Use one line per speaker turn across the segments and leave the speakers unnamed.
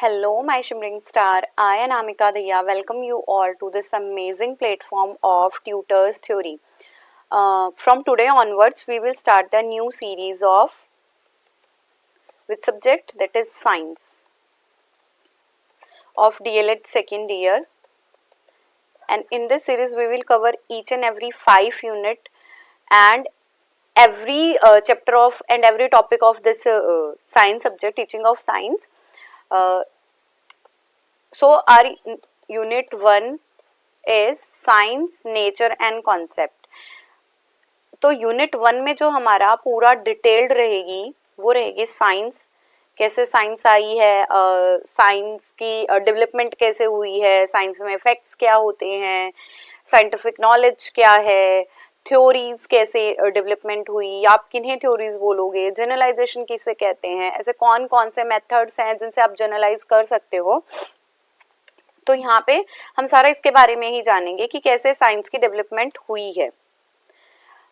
Hello, my shimmering star. I am Amika Diya. Welcome you all to this amazing platform of Tutors Theory. From today onwards, we will start the new series of which subject, that is science of DLED second year. And in this series, we will cover each and every 5 unit and every chapter of and every topic of this science subject, teaching of science. So our unit 1 is science nature and concept. तो unit 1 में जो हमारा पूरा detailed रहेगी वो रहेगी science, कैसे science आई है, साइंस की डेवलपमेंट कैसे हुई है, साइंस में इफेक्ट्स क्या होते हैं, साइंटिफिक नॉलेज क्या है, थ्योरीज कैसे डेवलपमेंट हुई, आप किन्हें थ्योरीज बोलोगे, जनरलाइजेशन किसे कहते हैं, ऐसे कौन कौन से मेथड्स हैं जिनसे आप जनरलाइज कर सकते हो. तो यहाँ पे हम सारा इसके बारे में ही जानेंगे कि कैसे साइंस की डेवलपमेंट हुई है.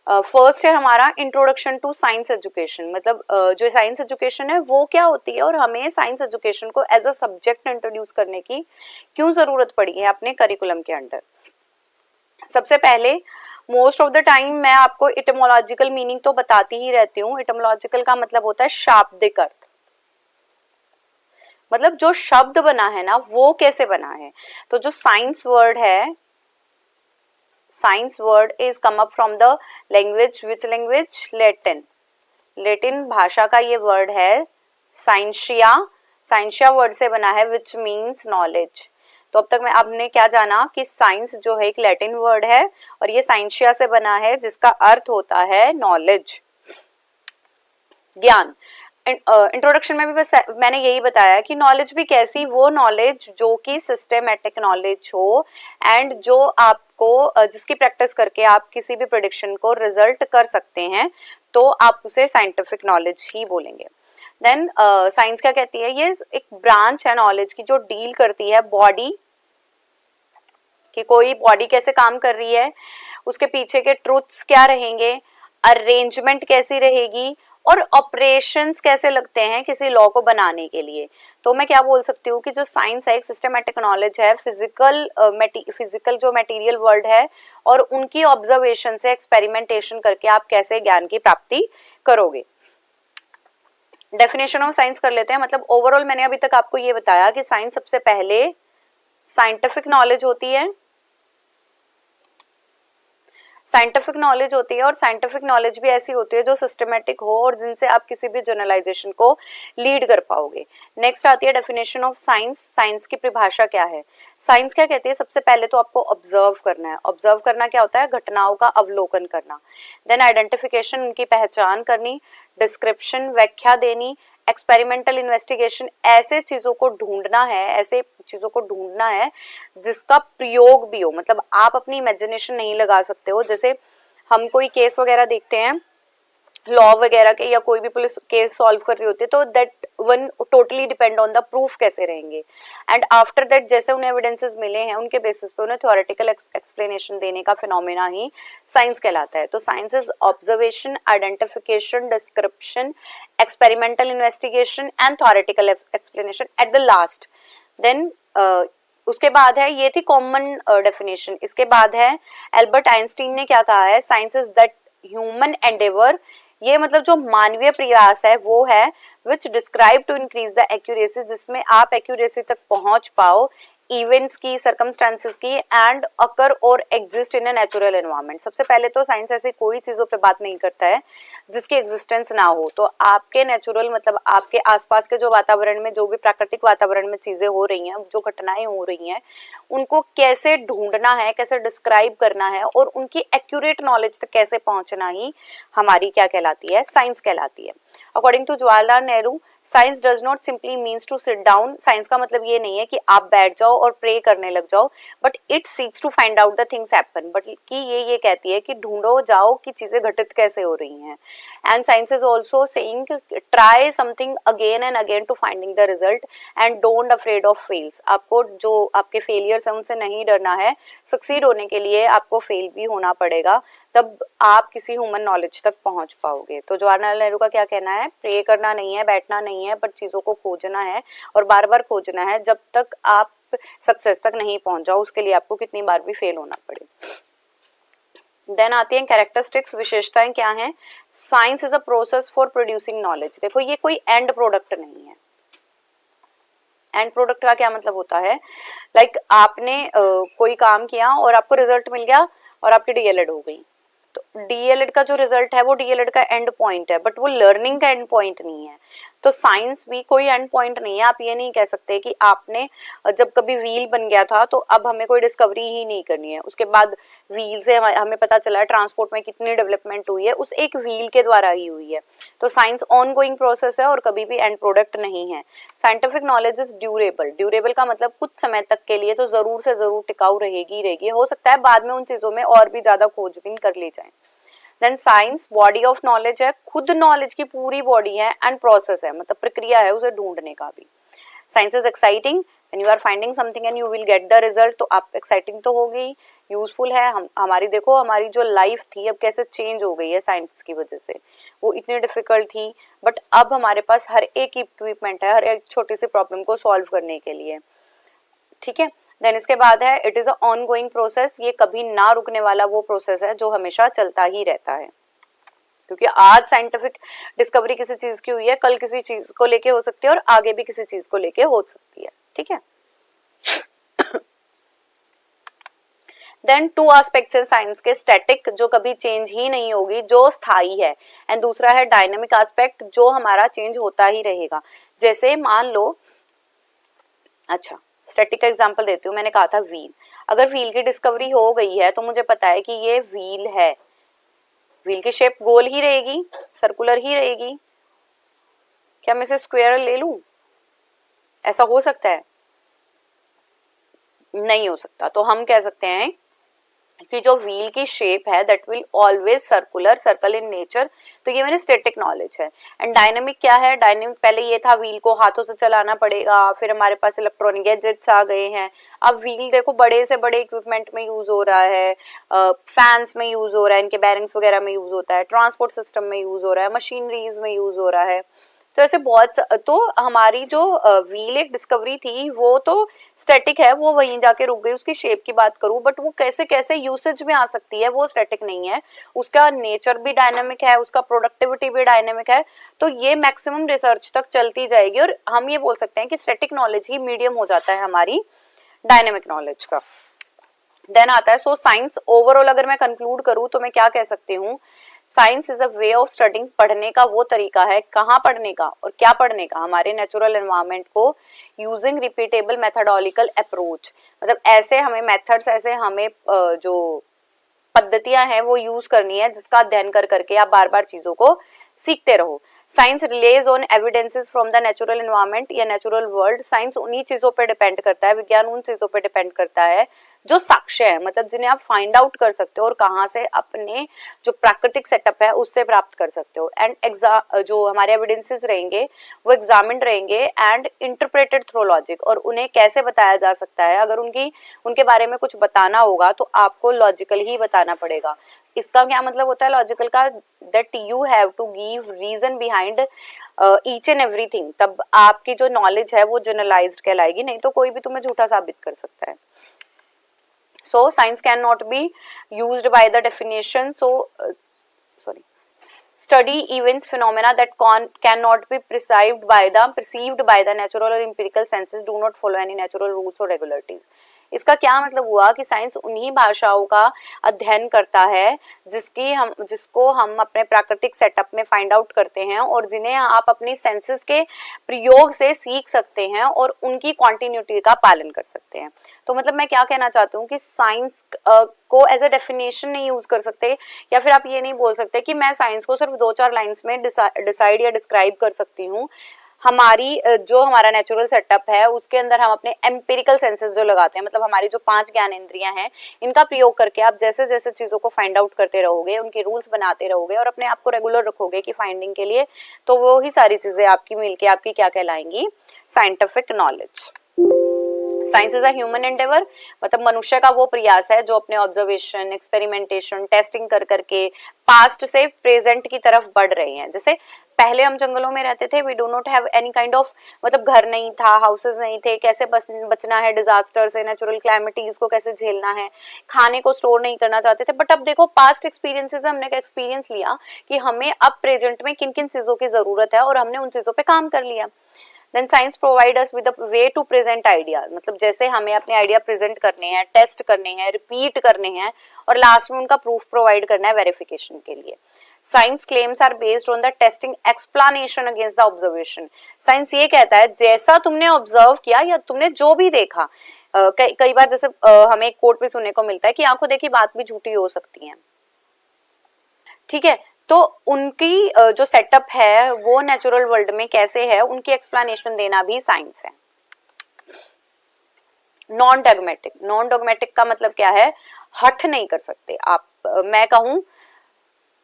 फर्स्ट है हमारा इंट्रोडक्शन टू साइंस एजुकेशन. मतलब जो साइंस एजुकेशन है वो क्या होती है और हमें साइंस एजुकेशन को एज अ सब्जेक्ट इंट्रोड्यूस करने की क्यों जरूरत पड़ी है अपने करिकुलम के अंडर. सबसे पहले मोस्ट ऑफ द टाइम मैं आपको इटिमोलॉजिकल मीनिंग तो बताती ही रहती हूँ. इटिमोलॉजिकल का मतलब होता है शाब्दिक अर्थ, मतलब जो शब्द बना है ना वो कैसे बना है. तो जो साइंस वर्ड है, science word is come up from the language, which language, Latin. Latin भाषा का ये वर्ड है साइंशिया. साइंशिया वर्ड से बना है विच मीन्स नॉलेज. तो अब तक मैं आपने क्या जाना कि साइंस जो है एक लैटिन वर्ड है और ये साइंशिया से बना है जिसका अर्थ होता है नॉलेज, ज्ञान. इंट्रोडक्शन में भी बस मैंने यही बताया कि नॉलेज भी कैसी, वो नॉलेज जो कि सिस्टेमेटिक नॉलेज हो एंड जो आपको जिसकी प्रैक्टिस करके आप किसी भी प्रेडिक्शन को रिजल्ट कर सकते हैं, तो आप उसे साइंटिफिक नॉलेज ही बोलेंगे. देन साइंस क्या कहती है, ये एक ब्रांच है नॉलेज की जो डील करती है बॉडी कि कोई बॉडी कैसे काम कर रही है, उसके पीछे के ट्रूथ्स क्या रहेंगे, अरेंजमेंट कैसी रहेगी और ऑपरेशंस कैसे लगते हैं किसी लॉ को बनाने के लिए. तो मैं क्या बोल सकती हूँ कि जो साइंस है एक सिस्टमैटिक नॉलेज है फिजिकल जो मटेरियल वर्ल्ड है और उनकी ऑब्जर्वेशन से एक्सपेरिमेंटेशन करके आप कैसे ज्ञान की प्राप्ति करोगे. डेफिनेशन ऑफ साइंस कर लेते हैं. मतलब ओवरऑल मैंने अभी तक आपको ये बताया कि साइंस सबसे पहले साइंटिफिक नॉलेज होती है, साइंटिफिक नॉलेज होती है और साइंटिफिक नॉलेज भी ऐसी होती है जो सिस्टमेटिक हो और जिनसे आप किसी भी जनरलाइजेशन को लीड कर पाओगे. नेक्स्ट आती है डेफिनेशन ऑफ साइंस. साइंस की परिभाषा क्या है. साइंस क्या कहती है, सबसे पहले तो आपको ऑब्जर्व करना है. ऑब्जर्व करना क्या होता है, घटनाओं का अवलोकन करना. देन आइडेंटिफिकेशन, उनकी पहचान करनी. डिस्क्रिप्शन, व्याख्या देनी. एक्सपेरिमेंटल इन्वेस्टिगेशन, ऐसे चीजों को ढूंढना है, ऐसे चीजों को ढूंढना है जिसका प्रयोग भी हो. मतलब आप अपनी इमेजिनेशन नहीं लगा सकते हो. जैसे हम कोई केस वगैरह देखते हैं लॉ वगैरह के या कोई भी पुलिस केस सॉल्व कर रही होती है, तो that one totally depend on the proof कैसे रहेंगे एंड आफ्टर दैट जैसे उन्हें एविडेंसेस मिले हैं उनके बेसिस पे उन्हें थ्योरेटिकल एक्सप्लेनेशन देने का फिनोमेना ही साइंस कहलाता है. तो science is observation, identification, description, experimental investigation and theoretical explanation at the last. Then उसके बाद है, ये थी कॉमन डेफिनेशन. इसके बाद है एल्बर्ट आइंस्टीन ने क्या कहा है, science is that human endeavour. ये मतलब जो मानवीय प्रयास है वो है which describe to increase the accuracy, जिसमें आप एक्यूरेसी तक पहुंच पाओ इवेंट्स की, सर्कमस्टांसेस की एंड अकर और exist in a natural environment. सबसे पहले तो साइंस ऐसी कोई चीजों पे बात नहीं करता है जिसकी एग्जिस्टेंस ना हो. तो आपके नेचुरल मतलब आपके आसपास के जो वातावरण में, जो भी प्राकृतिक वातावरण में चीजें हो रही हैं, जो घटनाएं हो रही हैं, उनको कैसे ढूंढना है, कैसे डिस्क्राइब करना है और उनकी एक्यूरेट नॉलेज तक कैसे पहुंचना ही हमारी क्या कहलाती है, साइंस कहलाती है. According to Jawaharlal Nehru, science does not simply means to sit down. Science का मतलब ये नहीं है कि आप बैठ जाओ और प्रे करने लग जाओ, but it seeks to find out the things happen. But कि ये कहती है कि ढूंढो जाओ कि चीजें घटित कैसे हो रही हैं. And science is also saying try something again and again to finding the result and don't afraid of fails. आपको जो आपके फेलियर्स है उनसे नहीं डरना है. सक्सीड होने के लिए आपको फेल भी होना पड़ेगा, तब आप किसी ह्यूमन नॉलेज तक पहुंच पाओगे. तो जवाहरलाल नेहरू का क्या कहना है, प्रे करना नहीं है, बैठना नहीं नहीं है, बट चीजों को खोजना है और बार बार खोजना है जब तक आप सक्सेस तक नहीं पहुंच जाओ, उसके लिए आपको कितनी बार भी फेल होना पड़े। देन आती है कैरेक्टरिस्टिक्स, विशेषताएं क्या हैं। Science is a process for producing knowledge. देखो ये कोई एंड प्रोडक्ट नहीं है। एंड प्रोडक्ट का क्या मतलब होता है, लाइक आपने कोई काम किया और आपको रिजल्ट मिल गया और आपकी डीएलएड हो गई, तो डीएलएड का जो रिजल्ट है वो डीएलएड का एंड पॉइंट है, बट वो लर्निंग का एंड पॉइंट नहीं है। तो साइंस भी कोई एंड पॉइंट नहीं है। आप ये नहीं कह सकते कि आपने जब कभी व्हील बन गया था तो अब हमें कोई डिस्कवरी ही नहीं करनी है, उसके बाद व्हील से हमें पता चला है ट्रांसपोर्ट में कितनी डेवलपमेंट हुई है, उस एक व्हील के द्वारा ही हुई है। तो साइंस ऑन गोइंग प्रोसेस है और कभी भी एंड प्रोडक्ट नहीं है। Scientific knowledge is durable. Durable का मतलब कुछ समय तक के लिए तो जरूर से जरूर टिकाऊ रहेगी, हो सकता है बाद में उन चीजों में और भी ज्यादा खोजबीन कर ली जाए। Then science body of knowledge है, खुद नॉलेज की पूरी बॉडी है, एंड प्रोसेस है, मतलब प्रक्रिया है उसे ढूंढने का भी। Science is exciting, when you are finding something and you will get the result, तो आप एक्साइटिंग तो हो गई। यूजफुल है, हमारी देखो हमारी जो लाइफ थी अब कैसे चेंज हो गई है साइंस की वजह से। वो इतनी डिफिकल्ट थी, बट अब हमारे पास हर एक इक्विपमेंट है हर एक छोटी सी प्रॉब्लम को सॉल्व करने के लिए, ठीक है। देन इसके बाद है it is a on going process. ये कभी ना रुकने वाला वो प्रोसेस है जो हमेशा चलता ही रहता है, क्योंकि आज साइंटिफिक डिस्कवरी किसी चीज की हुई है, कल किसी चीज को लेके हो सकती है और आगे भी किसी चीज को लेके हो सकती है, ठीक है। देन टू एस्पेक्ट्स है साइंस के, स्टैटिक जो कभी चेंज ही नहीं होगी, जो स्थायी है, एंड दूसरा है डायनामिक एस्पेक्ट जो हमारा चेंज होता ही रहेगा। जैसे मान लो, अच्छा स्टैटिक का एग्जांपल देती हूँ, मैंने कहा था व्हील। अगर व्हील की डिस्कवरी हो गई है तो मुझे पता है कि ये व्हील है, व्हील की शेप गोल ही रहेगी, सर्कुलर ही रहेगी। क्या मैं इसे स्क्वायर ले लूं? ऐसा हो सकता है? नहीं हो सकता। तो हम कह सकते हैं कि जो व्हील की शेप है that will always circular, circle in nature. तो ये मेरी स्टैटिक नॉलेज है। एंड डायनेमिक क्या है? डायनेमिक पहले ये था व्हील को हाथों से चलाना पड़ेगा, फिर हमारे पास इलेक्ट्रॉनिक गैजेट्स आ गए हैं। अब व्हील देखो बड़े से बड़े इक्विपमेंट में यूज हो रहा है, फैंस में यूज हो रहा है, इनके बैरिंग्स वगैरह में यूज होता है, ट्रांसपोर्ट सिस्टम में यूज हो रहा है, मशीनरीज में यूज हो रहा है। तो ऐसे बहुत, तो हमारी जो व्हील एक डिस्कवरी थी वो तो स्टैटिक है, वो वहीं जाके रुक गई। उसकी शेप की बात करूं, बट वो कैसे कैसे यूसेज में आ सकती है वो स्टैटिक नहीं है। उसका नेचर भी डायनामिक है, उसका प्रोडक्टिविटी भी डायनामिक है। तो ये मैक्सिमम रिसर्च तक चलती जाएगी और हम ये बोल सकते हैं कि स्टैटिक नॉलेज ही मीडियम हो जाता है हमारी डायनामिक नॉलेज का। देन आता है सो साइंस ओवरऑल। अगर मैं कंक्लूड करूं तो मैं क्या कह सकती हूँ, science is a way of studying. पढ़ने का वो तरीका है, कहाँ पढ़ने का और क्या पढ़ने का, हमारे नेचुरल एनवायरनमेंट को यूजिंग रिपीटेबल मेथोडोलॉजिकल अप्रोच। मतलब ऐसे हमें मेथड्स, ऐसे हमें जो पद्धतियां हैं वो यूज करनी है जिसका अध्ययन कर करके आप बार बार चीजों को सीखते रहो। Science release on evidences from the natural environment या नेचुरल वर्ल्ड। साइंस उन्हीं चीजों पर डिपेंड करता है, विज्ञान उन चीजों पर डिपेंड करता है जो साक्ष्य है, मतलब जिन्हें आप फाइंड आउट कर सकते हो और कहाँ से अपने जो प्राकृतिक सेटअप है उससे प्राप्त कर सकते हो। एंड जो हमारे एविडेंसेस रहेंगे वो एग्जामिन्ड रहेंगे एंड इंटरप्रेटेड थ्रू लॉजिक। और उन्हें कैसे बताया जा सकता है, अगर उनके बारे में कुछ बताना होगा तो आपको लॉजिकल ही बताना पड़ेगा। इसका क्या मतलब होता है लॉजिकल का, that you have to give reason behind each and everything. तब आपकी जो नॉलेज है वो जनरलाइज्ड कहलाएगी, नहीं तो कोई भी तुम्हें झूठा साबित कर सकता है। So science cannot be used by the definition. Study events phenomena that cannot be perceived by the natural or empirical senses do not follow any natural rules or regularities. इसका क्या मतलब हुआ कि साइंस उन्हीं भाषाओं का अध्ययन करता है जिसको हम अपने प्राकृतिक सेटअप में फाइंड आउट करते हैं और जिन्हें आप अपनी सेंसेस के प्रयोग से सीख सकते हैं और उनकी कॉन्टिन्यूटी का पालन कर सकते हैं। तो मतलब मैं क्या कहना चाहती हूँ कि साइंस को एज ए डेफिनेशन नहीं यूज कर सकते, या फिर आप ये नहीं बोल सकते कि मैं साइंस को सिर्फ 2-4 लाइंस में डिसाइड या डिस्क्राइब कर सकती हूँ। हमारा नेचुरल सेटअप है उसके अंदर हम अपने एम्पिरिकल सेंसेस जो लगाते हैं, मतलब हमारी जो 5 ज्ञान इंद्रियां हैं, इनका प्रयोग करके आप जैसे जैसे चीजों को फाइंड आउट करते रहोगे, उनके रूल्स बनाते रहोगे और अपने आप को रेगुलर रखोगे कि फाइंडिंग के लिए, तो वो ही सारी चीजें आपकी मिलके आपकी क्या कहलाएंगी, scientific knowledge. Science is a human endeavour, मतलब मनुष्य का वो प्रयास है जो अपने ऑब्जर्वेशन, एक्सपेरिमेंटेशन, टेस्टिंग कर करके पास्ट से प्रेजेंट की तरफ बढ़ रहे हैं। जैसे पहले हम जंगलों में रहते थे, we do not have any kind of, मतलब घर नहीं था, हाउसेस नहीं थे, कैसे बचना है डिजास्टर से, नेचुरल क्लैमिटीज को कैसे झेलना है, खाने को स्टोर नहीं करना चाहते थे। बट अब देखो पास्ट एक्सपीरियंसेस, हमने एक एक्सपीरियंस लिया कि हमें अब प्रेजेंट में किन किन चीजों की जरूरत है और हमने उन चीजों पे काम कर लिया। Then science provide us with a way to present idea, मतलब जैसे हमें अपने आइडिया प्रेजेंट करने हैं, टेस्ट करने हैं, रिपीट करने हैं और लास्ट में उनका प्रूफ प्रोवाइड करना है वेरिफिकेशन के लिए। Science claims are based on the testing explanation against the observation. Science ये कहता है जैसा तुमने ऑब्जर्व किया या तुमने जो भी देखा, कई बार जैसे हमें एक कोट भी सुनने को मिलता है कि आंखों देखी बात भी झूठी हो सकती है, ठीक है। तो उनकी जो सेटअप है वो नेचुरल वर्ल्ड में कैसे है, उनकी एक्सप्लेनेशन देना भी साइंस है। नॉन डॉगमेटिक, नॉन डॉगमेटिक का मतलब क्या है, हट नहीं कर सकते आप। मैं कहूं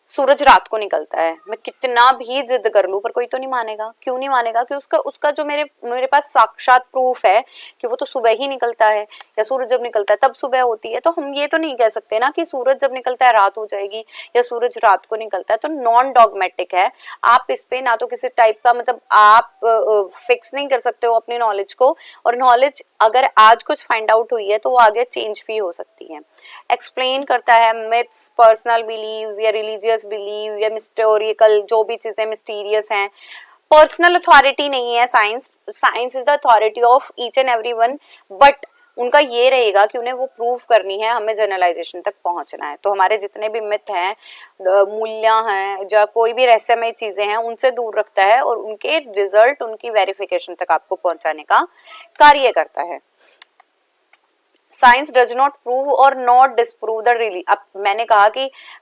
सूरज रात को निकलता है, मैं कितना भी जिद कर लूं पर कोई तो नहीं मानेगा। क्यों नहीं मानेगा? कि उसका जो मेरे पास साक्षात प्रूफ है कि वो तो सुबह ही निकलता है, या सूरज जब निकलता है तब सुबह होती है। तो हम ये तो नहीं कह सकते ना कि सूरज जब निकलता है रात हो जाएगी या सूरज रात को निकलता है। तो नॉन डॉगमेटिक है। आप इस पे ना तो किसी टाइप का, मतलब आप फिक्स नहीं कर सकते हो अपनी नॉलेज को, और नॉलेज अगर आज कुछ फाइंड आउट हुई है तो वो आगे चेंज भी हो सकती है। एक्सप्लेन करता है मिथ्स, पर्सनल बिलीव्स या रिलीजियस बिलीव या मिस्टोरिकल, जो भी चीजें मिस्टीरियस हैं। पर्सनल अथॉरिटी नहीं है science, science is the authority of each and every one, but उनका ये रहेगा कि उन्हें वो प्रूव करनी है, हमें जनरलाइजेशन तक पहुंचना है। तो हमारे जितने भी मिथ हैं, मूल्य हैं, या कोई भी रहस्यमय चीजें हैं, उनसे दूर रखता है और उनके रिजल्ट, उनकी वेरिफिकेशन तक आपको पहुंचाने का कार्य करता है। साइंस डज नॉट प्रूव और नॉट डिसप्रूव द अब मैंने कहा कि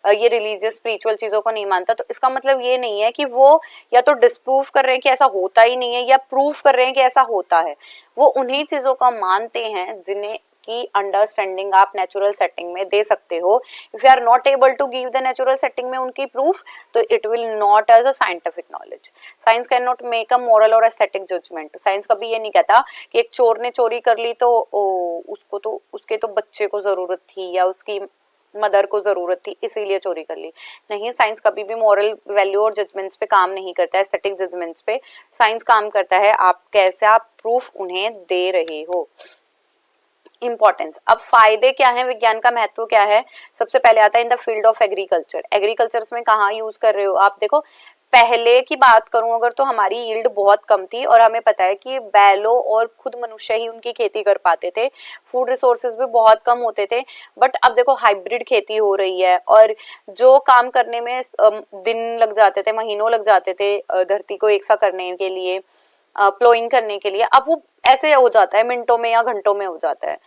ये रिलीजियस स्पिरिचुअल चीजों को नहीं मानता, तो इसका मतलब ये नहीं है कि वो या तो डिसप्रूव कर रहे हैं कि ऐसा होता ही नहीं है, या प्रूव कर रहे हैं कि ऐसा होता है। वो उन्हीं चीजों का मानते हैं जिन्हें की अंडरस्टैंडिंग आप नेचुरल सेटिंग में दे सकते हो। If you are not able to give the natural setting में उनकी प्रूफ, तो it will not as a scientific knowledge. Science can not make a moral और एस्थेटिक जजमेंट। साइंस कभी ये नहीं कहता कि एक चोर ने चोरी कर ली तो उसको तो उसके तो बच्चे को जरूरत थी या उसकी मदर को जरूरत थी इसीलिए चोरी कर ली। नहीं, साइंस कभी भी मॉरल वैल्यू और जजमेंट्स पे काम नहीं करता है, एस्थेटिक जजमेंट्स पे साइंस काम करता है। आप कैसे आप प्रूफ उन्हें दे रहे हो। इंपॉर्टेंस, अब फायदे क्या है, विज्ञान का महत्व क्या है। सबसे पहले आता है in the field of agriculture. Agriculture में कहाँ यूज कर रहे हो आप? देखो पहले की बात करूं अगर, तो हमारी यील्ड बहुत कम थी और हमें पता है कि बैलों और खुद मनुष्य ही उनकी खेती कर पाते थे, फूड रिसोर्सेज भी बहुत कम होते थे। बट अब देखो हाइब्रिड खेती हो रही है और जो काम करने में दिन लग जाते थे, महीनों लग जाते थे धरती को एक सा करने के लिए, प्लोइंग करने के लिए, अब वो ऐसे हो जाता है मिनटों में या घंटों में हो जाता है।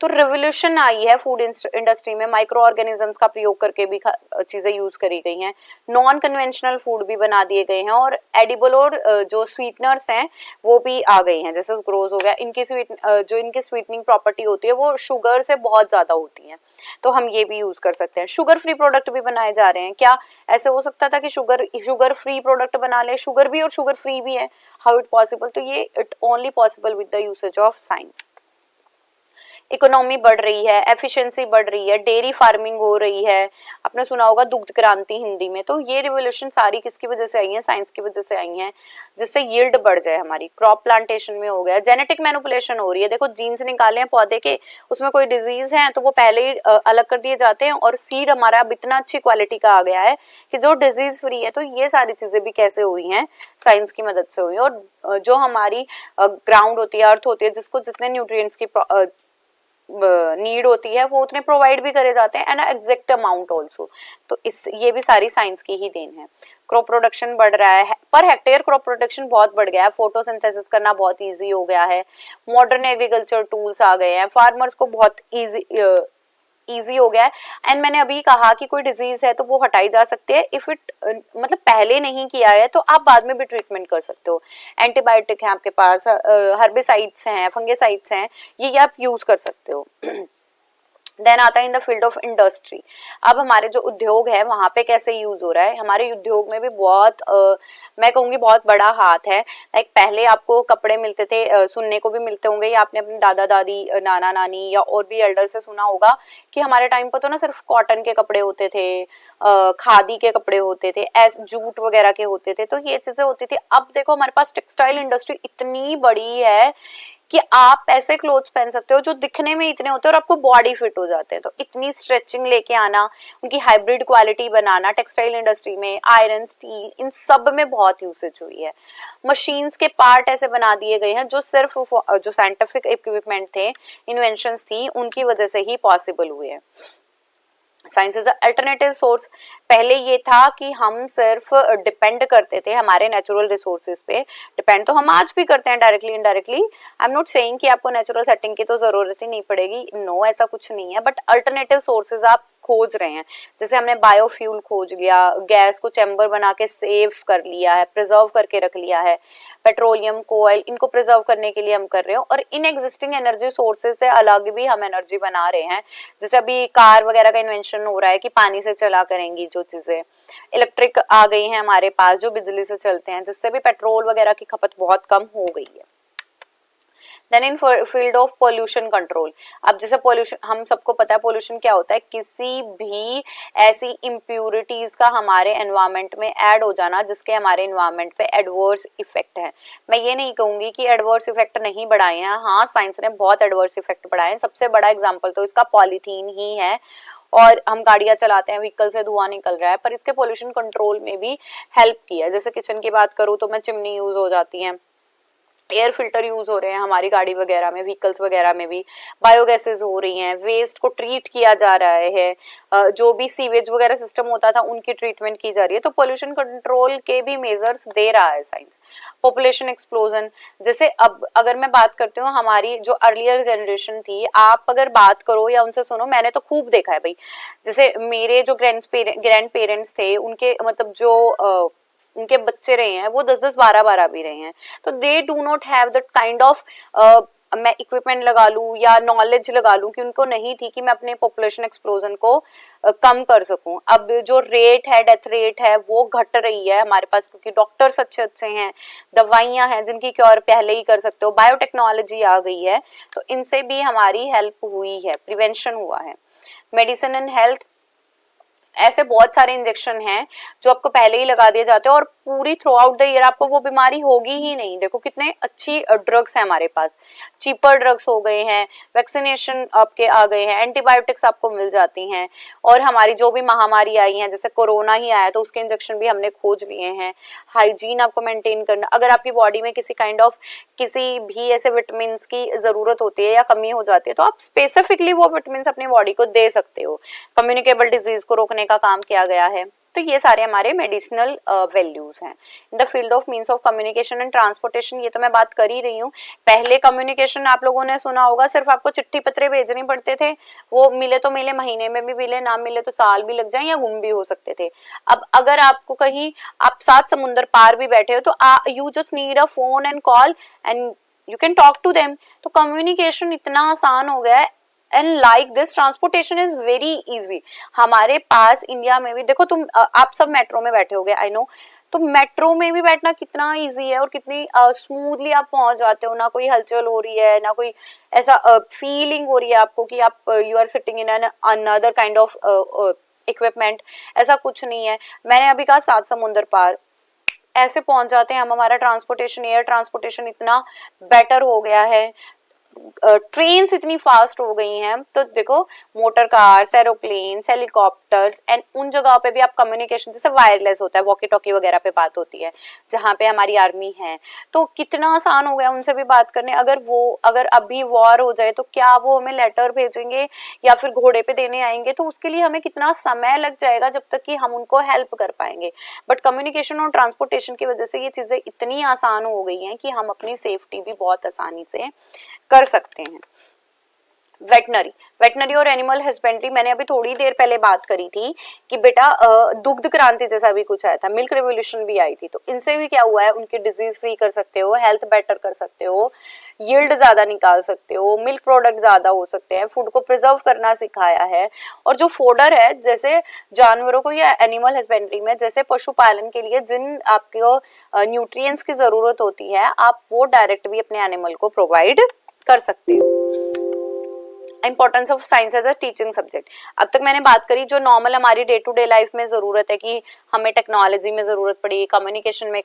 तो रिवोल्यूशन आई है फूड इंडस्ट्री में, माइक्रो ऑर्गेनिजम्स का प्रयोग करके भी चीजें यूज करी गई हैं, नॉन कन्वेंशनल फूड भी बना दिए गए हैं, और एडिबल और जो स्वीटनर्स हैं वो भी आ गई हैं, जैसे सुक्रोज हो गया। इनकी जो इनकी स्वीटनिंग प्रॉपर्टी होती है वो शुगर से बहुत ज्यादा होती है, तो हम ये भी यूज कर सकते हैं। शुगर फ्री प्रोडक्ट भी बनाए जा रहे हैं। क्या ऐसे हो सकता था कि शुगर फ्री प्रोडक्ट बना ले? शुगर भी और शुगर फ्री भी है, हाउ इट पॉसिबल? तो ये it only possible with the usage of science. Economy बढ़ रही है, एफिशिएंसी बढ़ रही है, डेयरी फार्मिंग हो रही है, आपने सुना होगा दुग्ध क्रांति हिंदी में। तो ये रिवोल्यूशन सारी किसकी वजह से आई है? साइंस की वजह से आई है, जिससे यील्ड बढ़ जाए हमारी। क्रॉप प्लांटेशन में हो गया, जेनेटिक मैनिपुलेशन हो रही है। देखो जीन्स निकाले हैं पौधे के, उसमें कोई डिजीज है तो वो पहले ही अलग कर दिए जाते हैं, और सीड हमारा अब इतना अच्छी क्वालिटी का आ गया है कि जो डिजीज फ्री है। तो ये सारी चीजें भी कैसे हुई हैं? साइंस की मदद से हुई। और जो हमारी ग्राउंड होती है, अर्थ होती है, जिसको जितने न्यूट्रिएंट्स की नीड होती है वो उतने प्रोवाइड भी करे जाते हैं, एंड एग्जैक्ट अमाउंट ऑल्सो। तो इस ये भी सारी साइंस की ही देन है। क्रॉप प्रोडक्शन बढ़ रहा है, पर हेक्टेयर क्रॉप प्रोडक्शन बहुत बढ़ गया है, फोटोसिंथेसिस करना बहुत इजी हो गया है, मॉडर्न एग्रीकल्चर टूल्स आ गए हैं, फार्मर्स को बहुत इजी हो गया है। एंड मैंने अभी कहा कि कोई डिजीज है तो वो हटाई जा सकती है, इफ इट मतलब पहले नहीं किया है तो आप बाद में भी ट्रीटमेंट कर सकते हो। एंटीबायोटिक है आपके पास, हर्बिसाइड्स हैं, फंगिसाइड्स हैं, ये आप यूज कर सकते हो। देन आता है in the field of industry. अब हमारे जो उद्योग है वहां पे कैसे यूज हो रहा है, हमारे उद्योग में भी बहुत मैं कहूंगी बहुत बड़ा हाथ है। लाइक पहले आपको कपड़े मिलते थे, सुनने को भी मिलते होंगे या आपने अपने दादा दादी नाना नानी या और भी एल्डर से सुना होगा कि हमारे टाइम पर तो ना सिर्फ कॉटन के कपड़े होते थे, खादी के कपड़े होते थे, जूट वगैरह के होते थे, तो ये चीजें होती थी। अब देखो हमारे पास टेक्सटाइल इंडस्ट्री इतनी बड़ी है कि आप ऐसे क्लोथ्स पहन सकते हो जो दिखने में इतने होते हैं और आपको बॉडी फिट हो जाते हैं। तो इतनी स्ट्रेचिंग लेके आना, उनकी हाइब्रिड क्वालिटी बनाना टेक्सटाइल इंडस्ट्री में, आयरन स्टील इन सब में बहुत यूसेज हुई है। मशीन्स के पार्ट ऐसे बना दिए गए हैं जो सिर्फ जो साइंटिफिक इक्विपमेंट थे, इन्वेंशंस थी, उनकी वजह से ही पॉसिबल हुए हैं। Science is alternative source. पहले ये था कि हम सिर्फ डिपेंड करते थे हमारे नेचुरल रिसोर्सेज पे, डिपेंड तो हम आज भी करते हैं directly indirectly. I am not saying कि आपको नेचुरल सेटिंग की तो जरूरत ही नहीं पड़ेगी, नो ऐसा कुछ नहीं है, बट अल्टरनेटिव सोर्सेज आप खोज रहे हैं। जैसे हमने बायोफ्यूल खोज लिया, गैस को चैम्बर बना के सेव कर लिया है, प्रिजर्व करके रख लिया है, पेट्रोलियम कोयल इनको प्रिजर्व करने के लिए हम कर रहे हो, और इन एग्जिस्टिंग एनर्जी सोर्सेज से अलग भी हम एनर्जी बना रहे हैं। जैसे अभी कार वगैरह का इन्वेंशन हो रहा है कि पानी से चला करेंगी जो चीजें, इलेक्ट्रिक आ गई हैं हमारे पास जो बिजली से चलते हैं, जिससे भी पेट्रोल वगैरह की खपत बहुत कम हो गई है। Then in field of pollution control. अब जैसे पोल्यूशन, हम सबको पता है पोल्यूशन क्या होता है, किसी भी ऐसी इम्प्यूरिटीज का हमारे एनवायरमेंट में ऐड हो जाना जिसके हमारे एनवायरमेंट पे एडवर्स इफेक्ट है। मैं ये नहीं कहूंगी कि एडवर्स इफेक्ट नहीं बढ़ाए हैं, हाँ साइंस ने बहुत एडवर्स इफेक्ट बढ़ाए हैं। सबसे बड़ा एग्जाम्पल तो इसका पॉलीथीन ही है, और हम गाड़ियां चलाते हैं, व्हीकल से धुआं निकल रहा है, पर इसके पोल्यूशन कंट्रोल में भी हेल्प किया है। जैसे किचन की बात करूँ तो मैं चिमनी यूज हो जाती है, एयर फिल्टर यूज हो रहे हैं हमारी गाड़ी वगैरह में, व्हीकल्स वगैरह में भी बायोगैसेस हो रही हैं, वेस्ट को ट्रीट किया जा रहा है, जो भी सीवेज वगैरह सिस्टम होता था उनकी ट्रीटमेंट की जा रही है। तो पोल्यूशन कंट्रोल के भी मेजर्स दे रहा है साइंस। पॉपुलेशन एक्सप्लोजन, जैसे अब अगर मैं बात करती हूँ हमारी जो अर्लियर जनरेशन थी, आप अगर बात करो या उनसे सुनो, मैंने तो खूब देखा है भाई, जैसे मेरे जो ग्रैंड पेरेंट्स थे उनके मतलब जो उनके बच्चे रहे हैं वो 10-10 12-12 भी रहे हैं, तो they do not have that kind of मैं इक्विपमेंट लगा लूं या नॉलेज लगा लूं कि उनको नहीं थी कि मैं अपने पॉपुलेशन एक्सप्लोजन को कम कर सकूं। अब जो रेट है, डेथ रेट है, वो घट रही है हमारे पास क्योंकि डॉक्टर्स अच्छे अच्छे हैं, दवाइयां हैं जिनकी क्योर पहले ही कर सकते हो, बायोटेक्नोलॉजी आ गई है, तो इनसे भी हमारी हेल्प हुई है, प्रिवेंशन हुआ है। मेडिसिन एंड हेल्थ, ऐसे बहुत सारे इंजेक्शन हैं जो आपको पहले ही लगा दिए जाते हैं और पूरी थ्रू आउट द ईयर आपको वो बीमारी होगी ही नहीं। देखो कितने अच्छी ड्रग्स हैं हमारे पास, चीपर ड्रग्स हो गए हैं, वैक्सीनेशन आपके आ गए हैं, एंटीबायोटिक्स आपको मिल जाती हैं, और हमारी जो भी महामारी आई है, जैसे कोरोना ही आया तो उसके इंजेक्शन भी हमने खोज लिए हैं। हाइजीन आपको मेंटेन करना, अगर आपकी बॉडी में किसी काइंड ऑफ किसी भी ऐसे विटामिन की जरूरत होती है या कमी हो जाती है तो आप स्पेसिफिकली वो विटामिन अपनी बॉडी को दे सकते हो। कम्युनिकेबल डिजीज को रोकने का काम किया गया है। तो ये सारे हमारे मेडिसिनल वैल्यूज हैं। In the field of means of communication and transportation, ये तो मैं बात कर ही रही हूँ। पहले कम्युनिकेशन आप लोगों ने सुना होगा, सिर्फ आपको चिट्ठी पत्रे भेजने पड़ते थे, वो मिले तो मिले, महीने में भी मिले, ना मिले तो साल भी लग जाए या गुम भी हो सकते थे। अब अगर आपको कहीं आप 7 समुंदर पार भी बैठे हो तो you just need a phone and call and you can talk to them. तो कम्युनिकेशन इतना आसान हो गया है, and like this transportation is very easy. हमारे पास इंडिया में भी देखो, तुम आप सब मेट्रो में बैठे होगे, आई नो, तो मेट्रो में भी बैठना कितना इजी है और कितनी स्मूथली आप पहुंच जाते हो, ना कोई हलचल हो रही है, ना कोई ऐसा फीलिंग हो रही है आपको कि आप you are sitting in an another kind of equipment, ऐसा कुछ नहीं है। मैंने अभी कहा 7 समुंदर पार, ऐसे पहुंच जाते हैं हम। हमारा ट्रांसपोर्टेशन, एयर ट्रांसपोर्टेशन इतना बेटर हो गया है, ट्रेन्स इतनी फास्ट हो गई हैं, तो देखो motor cars, aeroplanes, helicopters, and उन जगहों पे भी आप कम्युनिकेशन, जैसे वायरलेस होता है, वॉकी टॉकी वगैरह पे बात होती है जहाँ पे हमारी आर्मी है, तो कितना आसान हो गया उनसे भी बात करने। अगर अभी वॉर हो जाए तो क्या वो हमें लेटर भेजेंगे या फिर घोड़े पे देने आएंगे, तो उसके लिए हमें कितना समय लग जाएगा जब तक कि हम उनको हेल्प कर पाएंगे। बट कम्युनिकेशन और ट्रांसपोर्टेशन की वजह से ये चीजें इतनी आसान हो गई हैं कि हम अपनी सेफ्टी भी बहुत आसानी से कर सकते हैं। वेटनरी, वेटनरी और एनिमल हस्बेंड्री मैंने अभी थोड़ी देर पहले बात करी थी कि बेटा दुग्ध क्रांति जैसा भी कुछ आया था, मिल्क रेवोल्यूशन भी आई थी, तो इनसे भी क्या हुआ है, उनकी डिजीज फ्री कर सकते हो, हेल्थ बेटर कर सकते हो, यील्ड ज्यादा निकाल सकते हो, मिल्क प्रोडक्ट ज्यादा हो सकते हैं, फूड को प्रिजर्व करना सिखाया है। और जो फोडर है, जैसे जानवरों को या एनिमल हस्बेंड्री में जैसे पशुपालन के लिए जिन आपको न्यूट्रिएंट्स की जरूरत होती है, आप वो डायरेक्ट भी अपने एनिमल को प्रोवाइड कर सकते हो। Importance of science as a teaching subject, अब तक मैंने बात करी जो नॉर्मल हमारी डे टू डे लाइफ में जरूरत है कि हमें टेक्नोलॉजी में जरूरत पड़ी, कम्युनिकेशन में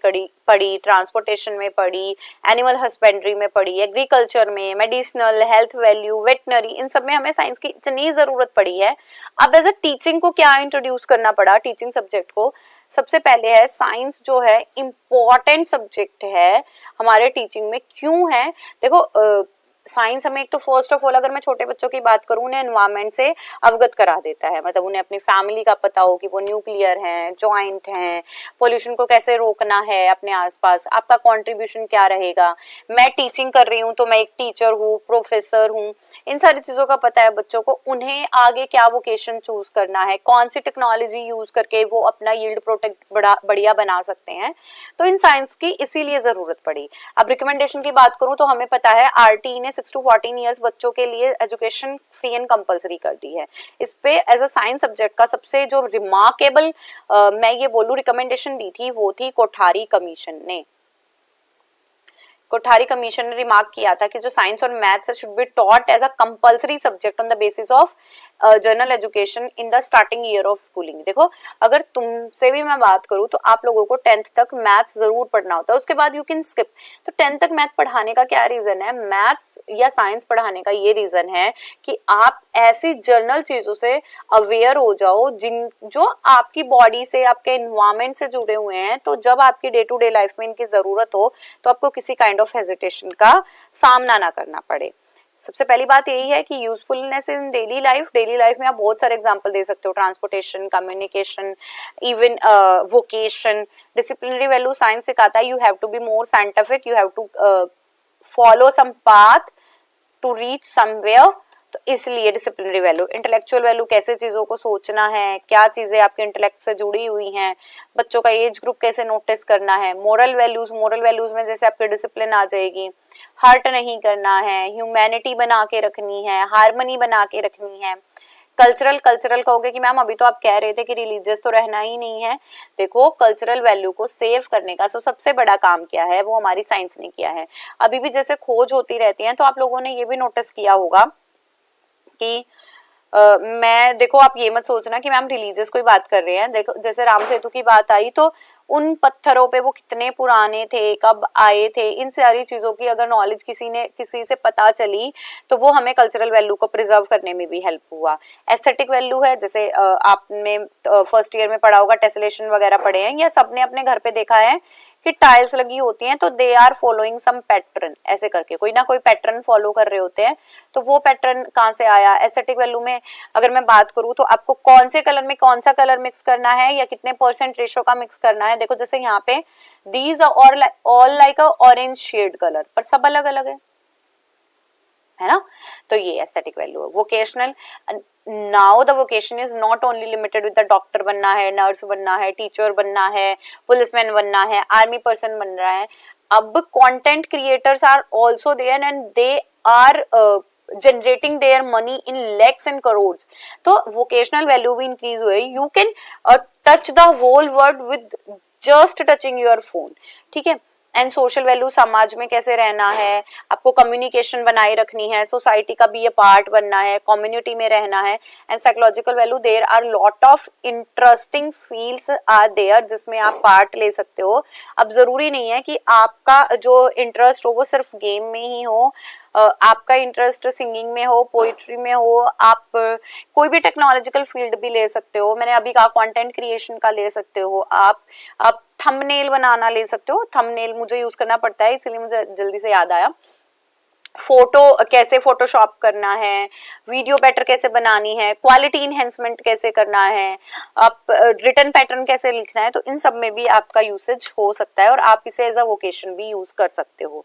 पड़ी, ट्रांसपोर्टेशन में पड़ी, एनिमल हस्बेंड्री में पड़ी, एग्रीकल्चर में, मेडिसिनल, हेल्थ वैल्यू, वेटनरी, इन सब में हमें साइंस की इतनी जरूरत पड़ी है। अब एज अ टीचिंग को क्या इंट्रोड्यूस करना पड़ा टीचिंग सब्जेक्ट को, सबसे पहले है साइंस जो है इम्पोर्टेंट सब्जेक्ट है हमारे टीचिंग में। क्यों है, देखो साइंस हमें एक तो फर्स्ट ऑफ ऑल अगर मैं छोटे बच्चों की बात करूं, उन्हें एनवायरमेंट से अवगत करा देता है, मतलब उन्हें अपनी फैमिली का पता हो कि वो न्यूक्लियर हैं, जॉइंट हैं, पोल्यूशन को कैसे रोकना है अपने आसपास, आपका कंट्रीब्यूशन क्या रहेगा। मैं टीचिंग कर रही हूँ तो मैं एक टीचर हूँ, प्रोफेसर हूँ, इन सारी चीजों का पता है बच्चों को, उन्हें आगे क्या वोकेशन चूज करना है, कौन सी टेक्नोलॉजी यूज करके वो अपना यील्ड प्रोडक्ट बढ़िया बना सकते हैं। तो इन साइंस की इसीलिए जरूरत पड़ी। अब रिकमेंडेशन की बात करूं तो हमें पता है आरटी ने 6 to 14 ईयर्स बच्चों के लिए एजुकेशन फ्री एंड कंपलसरी कर दी है। इस पे एज अ साइंस सब्जेक्ट का सबसे जो रिमार्केबल मैं ये बोलूं रिकमेंडेशन दी थी वो थी कोठारी कमीशन ने। कोठारी कमीशन ने रिमार्क किया था कि जो साइंस और maths should be taught as a compulsory subject on the basis of general education in the starting year of schooling. देखो अगर तुमसे भी मैं बात करूं तो आप लोगों को 10th तक मैथ्स जरूर पढ़ना होता है, उसके बाद यू कैन स्किप। तो 10th तक मैथ पढ़ाने का क्या रीजन है, मैथ्स या साइंस पढ़ाने का ये रीजन है कि आप ऐसी जनरल चीजों से अवेयर हो जाओ जिन जो आपकी बॉडी से, आपके एनवायरमेंट से जुड़े हुए हैं। तो जब आपकी डे टू डे लाइफ में इनकी जरूरत हो तो आपको किसी काइंड ऑफ हेजिटेशन का सामना ना करना पड़े। सबसे पहली बात यही है कि यूजफुलनेस इन डेली लाइफ में आप बहुत सारे एग्जांपल दे सकते हो, transportation, communication, even vocation. Disciplinary value science सिखाता है, you have to be more scientific, you have to follow some path to reach somewhere. तो इसलिए डिसिप्लिनरी वैल्यू। इंटेलेक्चुअल वैल्यू, कैसे चीजों को सोचना है, क्या चीजें आपके इंटेलेक्ट से जुड़ी हुई हैं, बच्चों का एज ग्रुप कैसे नोटिस करना है। मोरल वैल्यूज में जैसे आपके डिसिप्लिन आ जाएगी, हर्ट नहीं करना है, ह्यूमैनिटी बना के रखनी है, हार्मनी बना के रखनी है। कल्चरल कहोगे कि मैम अभी तो आप कह रहे थे कि रिलीजियस तो रहना ही नहीं है। देखो कल्चरल वैल्यू को सेव करने का सबसे बड़ा काम क्या है, वो हमारी साइंस ने किया है। अभी भी जैसे खोज होती रहती है, तो आप लोगों ने ये भी नोटिस किया होगा कि मैं, देखो आप ये मत सोचना कि मैम रिलीजियस कोई बात कर रहे हैं। देखो जैसे राम सेतु की बात आई तो उन पत्थरों पे वो कितने पुराने थे, कब आए थे, इन सारी चीजों की अगर नॉलेज किसी से पता चली तो वो हमें कल्चरल वैल्यू को प्रिजर्व करने में भी हेल्प हुआ। एस्थेटिक वैल्यू है, जैसे आपने फर्स्ट ईयर में पढ़ा होगा, टेसलेशन वगैरह पढ़े हैं, या सबने अपने घर पे देखा है कि टाइल्स लगी होती हैं तो they are following some pattern, ऐसे करके कोई ना कोई पैटर्न फॉलो कर रहे होते हैं। तो वो पैटर्न कहाँ से आया। एस्थेटिक वैल्यू में अगर मैं बात करूँ तो आपको कौन से कलर में कौन सा कलर मिक्स करना है या कितने परसेंट रेशो का मिक्स करना है। देखो जैसे यहाँ पे these are all like a orange shade colour, पर सब अलग अलग है ना। तो ये एस्थेटिक वैल्यू है। Vocational, now the vocation is not only limited with the doctor बनना है, नर्स बनना है, टीचर बनना है, पुलिसमैन बनना है, आर्मी पर्सन बन रहा है। अब content creators are also there and they are generating their money in lakhs and crores. तो वोकेशनल वैल्यू भी इंक्रीज हुए। You can touch the whole world with just touching your phone, ठीक है। एंड सोशल वैल्यू, समाज में कैसे रहना है, आपको कम्युनिकेशन बनाए रखनी है, सोसाइटी का भी ये पार्ट बनना है, कम्युनिटी में रहना है। And psychological value, there are lot of interesting fields are there जिसमें आप पार्ट ले सकते हो। अब जरूरी नहीं है कि आपका जो इंटरेस्ट हो वो सिर्फ गेम में ही हो, आपका इंटरेस्ट सिंगिंग में हो, पोइट्री में हो, आप कोई भी टेक्नोलॉजिकल फील्ड भी ले सकते हो। मैंने अभी कहा कंटेंट क्रिएशन का ले सकते हो आप थंबनेल बनाना ले सकते हो। थंबनेल मुझे यूज करना पड़ता है इसलिए मुझे जल्दी से याद आया। फोटो कैसे फोटोशॉप करना है, वीडियो बेटर कैसे बनानी है, क्वालिटी इनहेंसमेंट कैसे करना है, आप रिटन पैटर्न कैसे लिखना है, तो इन सब में भी आपका यूसेज हो सकता है और आप इसे एज अ वोकेशन भी यूज कर सकते हो।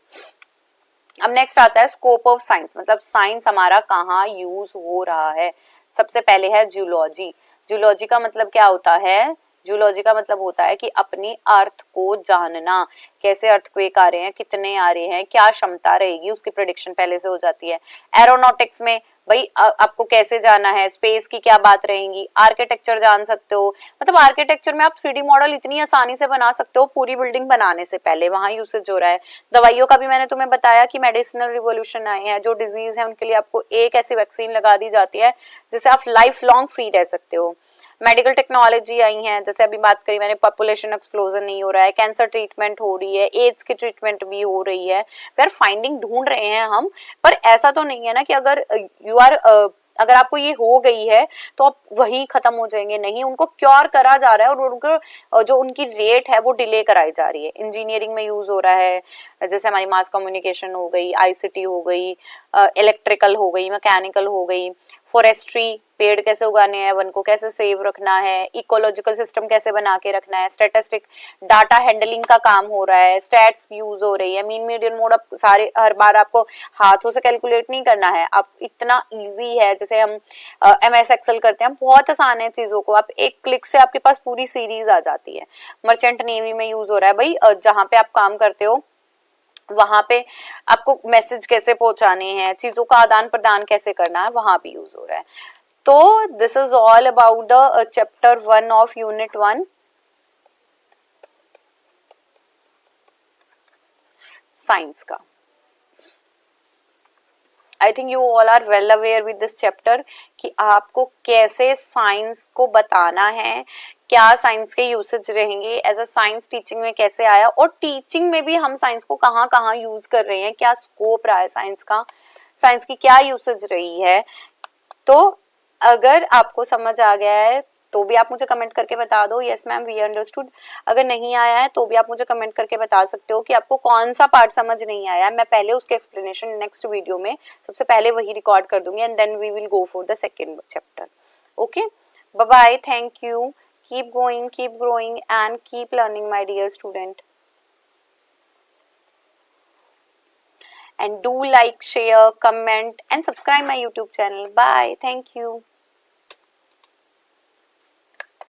अब अब नेक्स्ट आता है स्कोप ऑफ साइंस, मतलब साइंस हमारा कहाँ यूज हो रहा है। सबसे पहले है जूलॉजी। जूलॉजी का मतलब क्या होता है? जूलॉजी का मतलब होता है कि अपनी अर्थ को जानना, कैसे अर्थक्वेक आ रहे हैं, कितने आ रहे हैं, क्या क्षमता रहेगी, उसकी प्रेडिक्शन पहले से हो जाती है। एरोनॉटिक्स में भाई आपको कैसे जाना है, स्पेस की क्या बात रहेगी। आर्किटेक्चर जान सकते हो, मतलब आर्किटेक्चर में आप 3D मॉडल इतनी आसानी से बना सकते हो पूरी बिल्डिंग बनाने से पहले, वहां यूसेज हो रहा है। दवाइयों का भी मैंने तुम्हें बताया कि मेडिसिनल रिवोल्यूशन आए हैं, जो डिजीज है उनके लिए आपको एक ऐसी वैक्सीन लगा दी जाती है जिससे आप लाइफ लॉन्ग फ्री रह सकते हो। मेडिकल टेक्नोलॉजी आई है, जैसे अभी बात करी मैंने, पॉपुलेशन एक्सप्लोजन नहीं हो रहा है, कैंसर ट्रीटमेंट हो रही है, एड्स की ट्रीटमेंट भी हो रही है। फिर फाइंडिंग ढूंढ रहे हैं हम, पर ऐसा तो नहीं है ना कि अगर अगर आपको ये हो गई है तो आप वही खत्म हो जाएंगे, नहीं, उनको क्योर करा जा रहा है और उनको जो उनकी रेट है वो डिले कराई जा रही है। इंजीनियरिंग में यूज हो रहा है, जैसे हमारी मास कम्युनिकेशन हो गई, आईसीटी हो गई, इलेक्ट्रिकल हो गई, मैकेनिकल हो गई, फॉरेस्ट्री, पेड़ कैसे उगाने हैं, वन को कैसे सेव रखना है, इकोलॉजिकल सिस्टम कैसे बना के रखना है, स्टैटिस्टिक डाटा हैंडलिंग का काम हो रहा है, स्टैट्स यूज हो रही है, मीन मीडियन मोड, अब सारे हर बार आपको हाथों से कैलकुलेट नहीं करना है, अब इतना इजी है। जैसे हम MS एक्सेल करते हैं, बहुत आसान है चीजों को, आप एक क्लिक से आपके पास पूरी सीरीज आ जाती है। मर्चेंट नेवी में यूज हो रहा है भाई, जहां पे आप काम करते हो वहां पे आपको मैसेज कैसे पहुंचाने हैं, चीजों का आदान प्रदान कैसे करना है, वहां भी यूज हो रहा है। तो this is all about the chapter 1 of unit 1 science का। I think you all are well aware with this chapter कि आपको कैसे साइंस को बताना है, क्या साइंस के यूसेज रहेंगे, एज अ साइंस टीचिंग में कैसे आया, और टीचिंग में भी हम साइंस को कहाँ कहाँ यूज कर रहे हैं, क्या स्कोप रहा है साइंस का, साइंस की क्या यूसेज रही है। तो अगर आपको समझ आ गया है तो भी आप मुझे कमेंट करके बता दो, यस मैम वी अंडरस्टूड। अगर नहीं आया है तो भी आप मुझे कमेंट करके बता सकते हो कि आपको कौन सा पार्ट समझ नहीं आया है। मैं पहले उसके एक्सप्लेनेशन नेक्स्ट वीडियो में सबसे पहले वही रिकॉर्ड कर दूंगी, and then we will go for the second chapter. Okay, bye bye, thank you, keep going, keep growing and keep learning my dear student, and do like, share, comment and subscribe my YouTube channel. Bye, thank you.